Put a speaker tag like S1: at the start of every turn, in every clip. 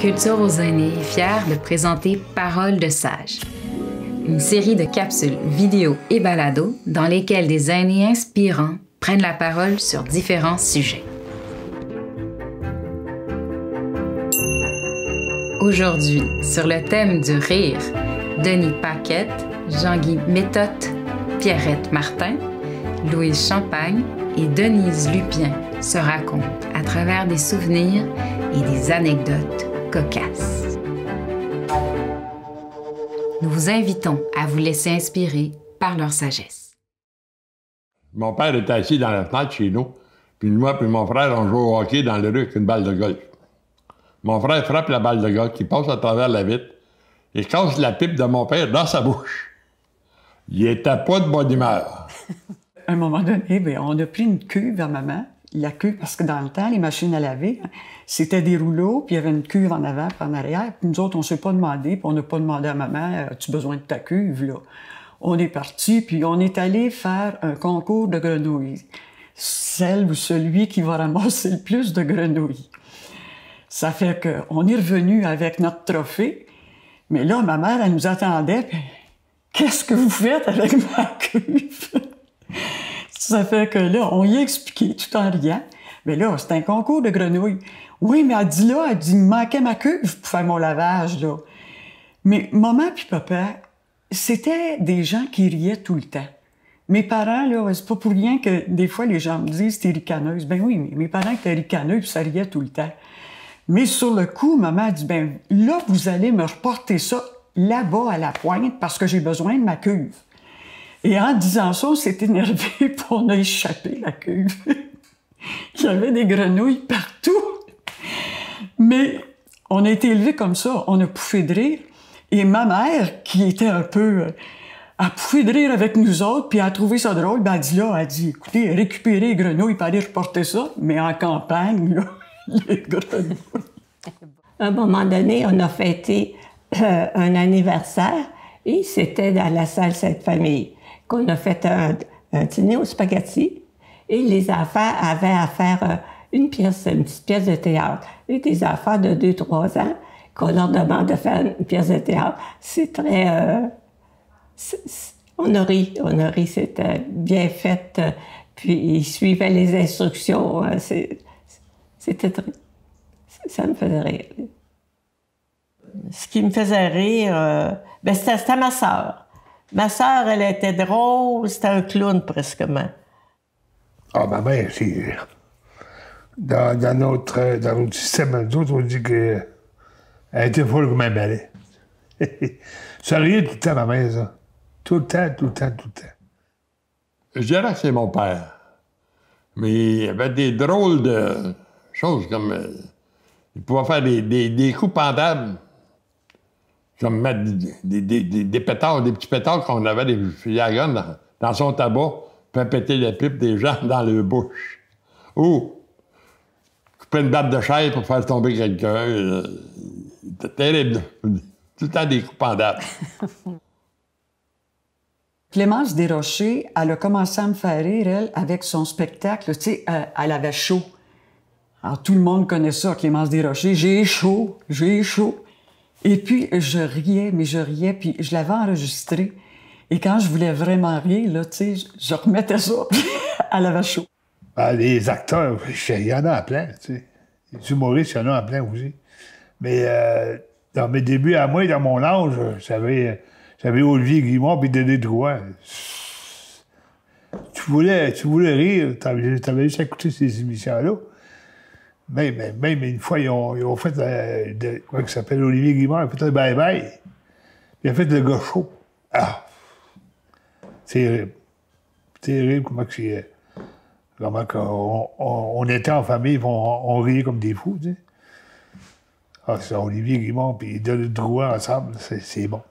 S1: Culture aux aînés est fière de présenter Paroles de sages, une série de capsules vidéo et balados dans lesquelles des aînés inspirants prennent la parole sur différents sujets. Aujourd'hui, sur le thème du rire, Denis Paquette, Jean-Guy Méthode, Pierrette Martin, Louise Champagne et Denise Lupien se racontent à travers des souvenirs et des anecdotes cocasses. Nous vous invitons à vous laisser inspirer par leur sagesse.
S2: Mon père était assis dans la fenêtre chez nous, puis moi et mon frère, on joue au hockey dans le rue avec une balle de golf. Mon frère frappe la balle de golf qui passe à travers la vitre et casse la pipe de mon père dans sa bouche. Il était pas de bonne humeur.
S3: À un moment donné, bien, on a pris une cuve à maman. La cuve, parce que dans le temps, les machines à laver, c'était des rouleaux, puis il y avait une cuve en avant puis en arrière. Puis nous autres, on ne s'est pas demandé, puis on n'a pas demandé à maman, as-tu besoin de ta cuve, là? On est parti, puis on est allé faire un concours de grenouilles. Celle ou celui qui va ramasser le plus de grenouilles. Ça fait qu'on est revenu avec notre trophée, mais là, ma mère, elle nous attendait, puis qu'est-ce que vous faites avec ma cuve? Ça fait que là, on y a expliqué tout en riant. Mais là, c'est un concours de grenouilles. Oui, mais elle dit, il me manquait ma cuve pour faire mon lavage, là. Mais maman puis papa, c'était des gens qui riaient tout le temps. Mes parents, là, c'est pas pour rien que des fois les gens me disent t'es ricaneuse. Ben oui, mais mes parents étaient ricaneux puis ça riait tout le temps. Mais sur le coup, maman a dit, ben là, vous allez me reporter ça là-bas à la pointe parce que j'ai besoin de ma cuve. Et en disant ça, on s'est énervé puis on a échappé la cuve. Il y avait des grenouilles partout. Mais on a été élevés comme ça, on a pouffé de rire. Et ma mère, qui était un peu... a pouffé de rire avec nous autres, puis elle a trouvé ça drôle. Ben, elle a dit, écoutez, récupérez les grenouilles puis allez reporter ça. Mais en campagne, là, les grenouilles.
S4: À un moment donné, on a fêté un anniversaire et c'était dans la salle Sainte-Famille qu'on a fait un dîner aux spaghettis et les enfants avaient à faire une petite pièce de théâtre. Et des enfants de 2-3 ans qu'on leur demande de faire une pièce de théâtre, c'est très... on a ri, c'était bien fait, puis ils suivaient les instructions, c'était très... Ça me faisait rire. Ce qui me faisait rire, c'était ma sœur. Ma sœur, elle était drôle, c'était un clown presquement.
S5: Ah, ma mère, c'est... Dans notre système, nous autres, on dit qu'elle était folle comme un balai. Ça riait tout le temps, ma mère, ça. Tout le temps, tout le temps, tout le temps.
S2: Je dirais que c'est mon père. Mais il y avait des drôles de choses comme... il pouvait faire des coups pendables. Comme mettre des pétards, des petits pétards qu'on avait des fusils à gun dans son tabac, puis péter la pipe des gens dans leur bouche. Ou couper une batte de chaise pour faire tomber quelqu'un. C'était terrible. Tout le temps des coups pendables.
S3: Clémence Desrochers, elle a commencé à me faire rire, elle, avec son spectacle. Tu sais, elle avait chaud. Alors, tout le monde connaît ça, Clémence Desrochers. J'ai chaud, j'ai chaud. Et puis, je riais, puis je l'avais enregistré. Et quand je voulais vraiment rire, là, tu sais, je remettais ça, puis elle avait chaud.
S5: Ah, les acteurs, il y en a à plein, tu sais. Les humoristes, il y en a à plein aussi. Mais dans mes débuts, à moi, dans mon âge, j'avais Olivier Guimard puis Denis Drouin. Tu voulais rire, t'avais juste écouté ces émissions-là. Même une fois, ils ont fait, comment il s'appelle, Olivier Guimard, il a fait un bye-bye. Il a fait le gars chaud. Ah! Terrible. Terrible comment on était en famille, on riait comme des fous, tu sais. Ah, c'est Olivier Guimard et Denis Drouin ensemble, c'est bon.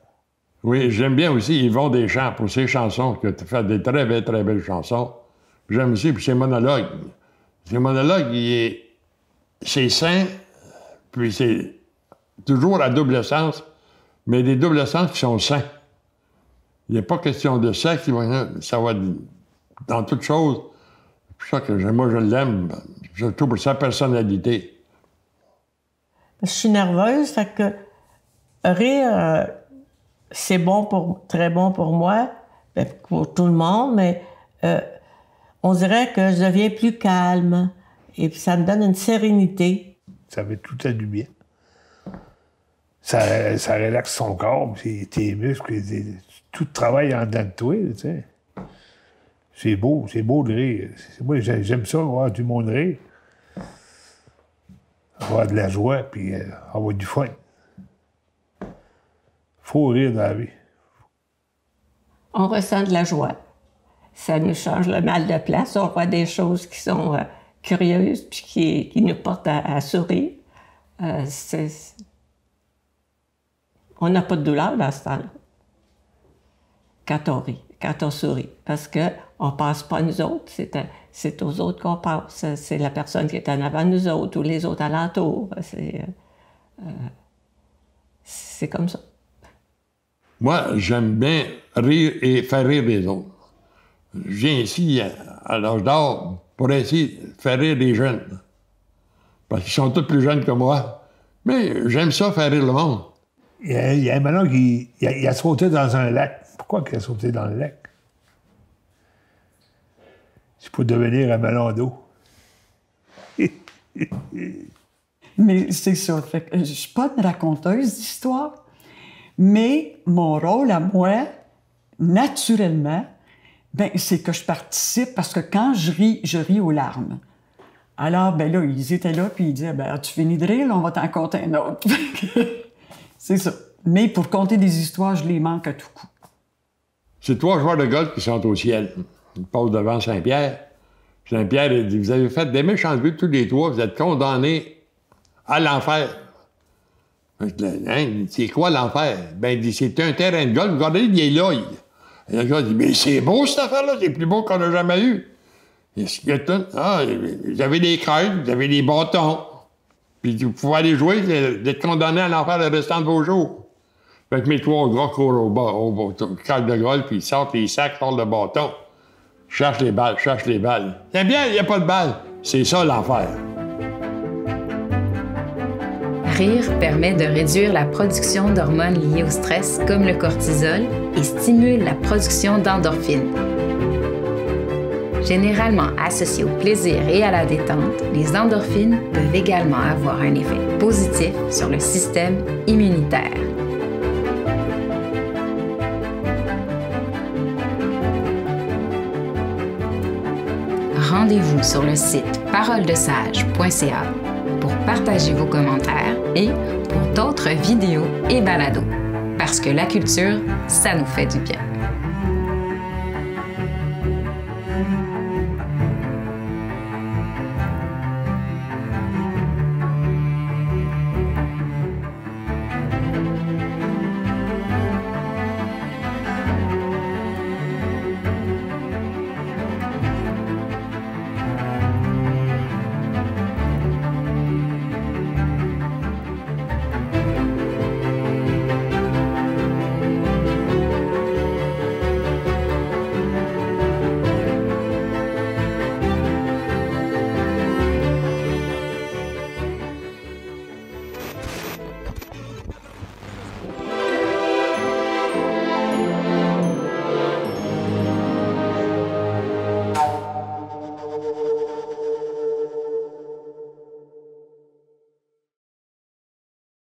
S2: Oui, j'aime bien aussi Yvon Deschamps pour ses chansons, qui a fait des très belles chansons. J'aime aussi pour ses monologues. Ses monologues, c'est sain, puis c'est toujours à double sens, mais des doubles sens qui sont sains. Il n'y a pas question de sexe, ça va dans toute chose. C'est pour ça que moi, je l'aime, surtout pour sa personnalité.
S4: Je suis nerveuse, fait que rire, c'est très bon pour moi, pour tout le monde, mais on dirait que je deviens plus calme et puis ça me donne une sérénité.
S5: Ça fait tout du bien. Ça relaxe son corps, tes muscles, tout travaille en dedans de toi, tu sais. C'est beau de rire. Moi, j'aime ça, voir du monde rire. Avoir de la joie, puis avoir du fun. Faut rire dans la vie.
S4: On ressent de la joie. Ça nous change le mal de place. On voit des choses qui sont curieuses, puis qui nous portent à sourire. On n'a pas de douleur dans ce temps-là. Quand on rit, quand on sourit. Parce qu'on ne passe pas à nous autres, c'est aux autres qu'on passe. C'est la personne qui est en avant de nous autres ou les autres alentours. C'est comme ça.
S2: Moi, j'aime bien rire et faire rire les autres. Je viens ici, à l'âge d'or, pour essayer de faire rire les jeunes. Parce qu'ils sont tous plus jeunes que moi. Mais j'aime ça, faire rire le monde.
S5: Il y a un malin qui a sauté dans un lac. Pourquoi il a sauté dans le lac? C'est pour devenir un melon d'eau.
S3: Mais c'est ça. Fait que je suis pas une raconteuse d'histoire, mais mon rôle à moi, naturellement, ben, c'est que je participe parce que quand je ris aux larmes. Alors, ben là, ils étaient là, puis ils disaient, ben, tu finis de rire, là, on va t'en conter un autre. C'est ça. Mais pour conter des histoires, je les manque à tout coup.
S2: C'est 3 joueurs de golf qui sont au ciel. Ils passent devant Saint-Pierre. Saint-Pierre, il dit, vous avez fait des méchantes vues tous les 3, vous êtes condamnés à l'enfer. Hein, c'est quoi l'enfer? Ben, il dit, c'est un terrain de golf, regardez, il est là. Et le gars dit, mais c'est beau cette affaire-là, c'est plus beau qu'on n'a jamais eu. Vous avez des crêpes, vous avez des bâtons. Puis vous pouvez aller jouer, vous êtes condamné à l'enfer le restant de vos jours. Fait que mes 3 gars courent au cadre de golf, puis ils sortent les sacs, sortent le bâton. Cherche les balles. C'est bien, il n'y a pas de balles. C'est ça l'enfer.
S1: Rire permet de réduire la production d'hormones liées au stress, comme le cortisol, et stimule la production d'endorphines. Généralement associées au plaisir et à la détente, les endorphines peuvent également avoir un effet positif sur le système immunitaire. Rendez-vous sur le site paroledesage.ca pour partager vos commentaires et pour d'autres vidéos et balados. Parce que la culture, ça nous fait du bien.